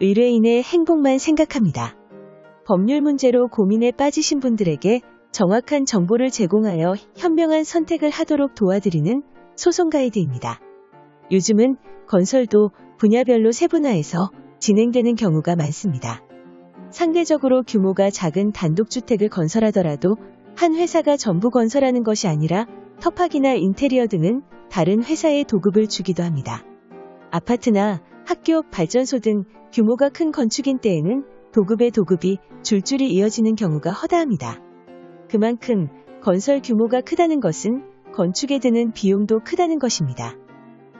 의뢰인의 행복만 생각합니다. 법률 문제로 고민에 빠지신 분들에게 정확한 정보를 제공하여 현명한 선택을 하도록 도와드리는 소송 가이드입니다. 요즘은 건설도 분야별로 세분화해서 진행되는 경우가 많습니다. 상대적으로 규모가 작은 단독주택을 건설하더라도 한 회사가 전부 건설하는 것이 아니라 터팍이나 인테리어 등은 다른 회사에 도급을 주기도 합니다. 아파트나 학교, 발전소 등 규모가 큰 건축인 때에는 도급의 도급이 줄줄이 이어지는 경우가 허다합니다. 그만큼 건설 규모가 크다는 것은 건축에 드는 비용도 크다는 것입니다.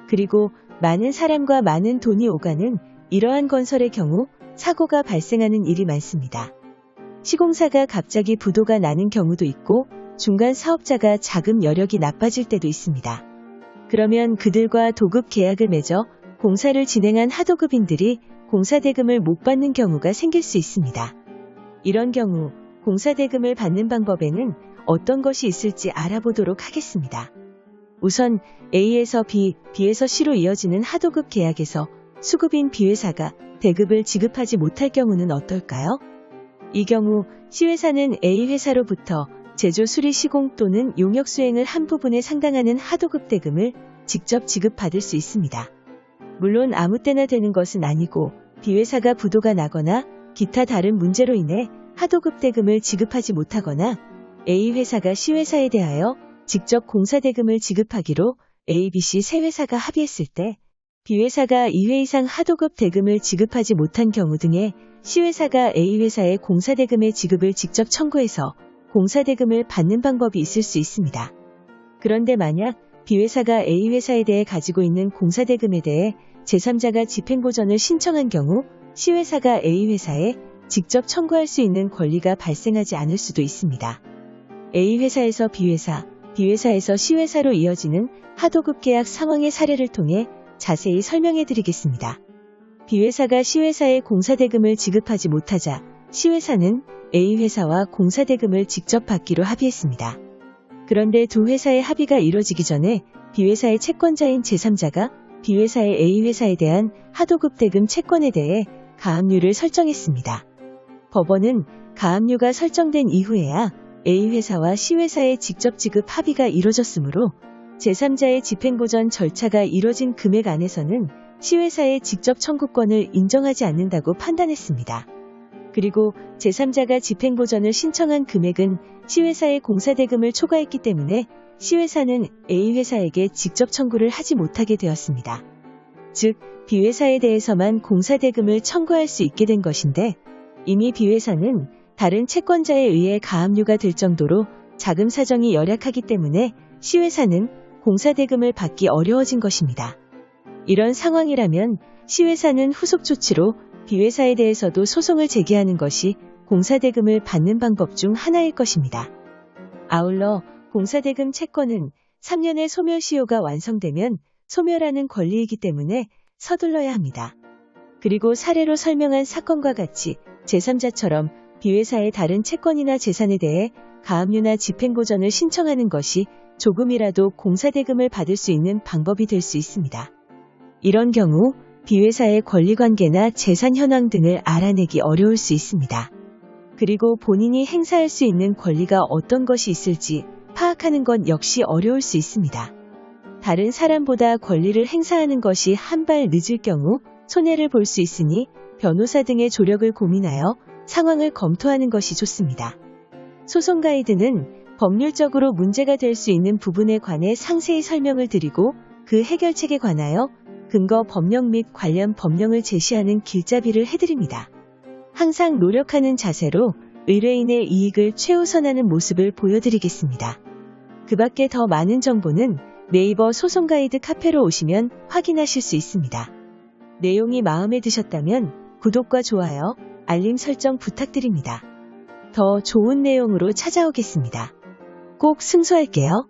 그리고 많은 사람과 많은 돈이 오가는 이러한 건설의 경우 사고가 발생하는 일이 많습니다. 시공사가 갑자기 부도가 나는 경우도 있고 중간 사업자가 자금 여력이 나빠질 때도 있습니다. 그러면 그들과 도급 계약을 맺어 공사를 진행한 하도급인들이 공사대금을 못 받는 경우가 생길 수 있습니다. 이런 경우 공사대금을 받는 방법에는 어떤 것이 있을지 알아보도록 하겠습니다. 우선 A에서 B, B에서 C로 이어지는 하도급 계약에서 수급인 B회사가 대급을 지급하지 못할 경우는 어떨까요? 이 경우 C회사는 A회사로부터 제조 수리 시공 또는 용역 수행을 한 부분에 상당하는 하도급 대금을 직접 지급받을 수 있습니다. 물론 아무 때나 되는 것은 아니고 B회사가 부도가 나거나 기타 다른 문제로 인해 하도급 대금을 지급하지 못하거나 A회사가 C회사에 대하여 직접 공사대금을 지급하기로 A, B, C 세 회사가 합의했을 때 B회사가 2회 이상 하도급 대금을 지급하지 못한 경우 등에 C회사가 A회사의 공사대금의 지급을 직접 청구해서 공사대금을 받는 방법이 있을 수 있습니다. 그런데 만약 B회사가 A회사에 대해 가지고 있는 공사대금에 대해 제3자가 집행보전을 신청한 경우 C회사가 A회사에 직접 청구할 수 있는 권리가 발생하지 않을 수도 있습니다. A회사에서 B회사, B회사에서 C회사로 이어지는 하도급 계약 상황의 사례를 통해 자세히 설명해 드리겠습니다. B회사가 C회사에 공사대금을 지급하지 못하자 C회사는 A회사와 공사대금을 직접 받기로 합의했습니다. 그런데 두 회사의 합의가 이뤄지기 전에 B회사의 채권자인 제3자가 B회사의 A회사에 대한 하도급 대금 채권에 대해 가압류를 설정했습니다. 법원은 가압류가 설정된 이후에야 A회사와 C회사의 직접 지급 합의가 이뤄졌으므로 제3자의 집행보전 절차가 이뤄진 금액 안에서는 C회사의 직접 청구권을 인정하지 않는다고 판단했습니다. 그리고 제3자가 집행보전을 신청한 금액은 C회사의 공사대금을 초과했기 때문에 C회사는 A회사에게 직접 청구를 하지 못하게 되었습니다. 즉, B회사에 대해서만 공사대금을 청구할 수 있게 된 것인데 이미 B회사는 다른 채권자에 의해 가압류가 될 정도로 자금 사정이 열악하기 때문에 C회사는 공사대금을 받기 어려워진 것입니다. 이런 상황이라면 C회사는 후속 조치로 B회사에 대해서도 소송을 제기하는 것이 공사대금을 받는 방법 중 하나일 것입니다. 아울러 공사대금 채권은 3년의 소멸시효가 완성되면 소멸하는 권리이기 때문에 서둘러야 합니다. 그리고 사례로 설명한 사건과 같이 제3자처럼 B회사의 다른 채권이나 재산에 대해 가압류나 집행보전을 신청하는 것이 조금이라도 공사대금을 받을 수 있는 방법이 될 수 있습니다. 이런 경우 B회사의 권리관계나 재산 현황 등을 알아내기 어려울 수 있습니다. 그리고 본인이 행사할 수 있는 권리가 어떤 것이 있을지 파악하는 건 역시 어려울 수 있습니다. 다른 사람보다 권리를 행사하는 것이 한 발 늦을 경우 손해를 볼 수 있으니 변호사 등의 조력을 고민하여 상황을 검토하는 것이 좋습니다. 소송 가이드는 법률적으로 문제가 될 수 있는 부분에 관해 상세히 설명을 드리고 그 해결책에 관하여 근거 법령 및 관련 법령을 제시하는 길잡이를 해드립니다. 항상 노력하는 자세로 의뢰인의 이익을 최우선하는 모습을 보여드리겠습니다. 그 밖에 더 많은 정보는 네이버 소송 가이드 카페로 오시면 확인하실 수 있습니다. 내용이 마음에 드셨다면 구독과 좋아요, 알림 설정 부탁드립니다. 더 좋은 내용으로 찾아오겠습니다. 꼭 승소할게요.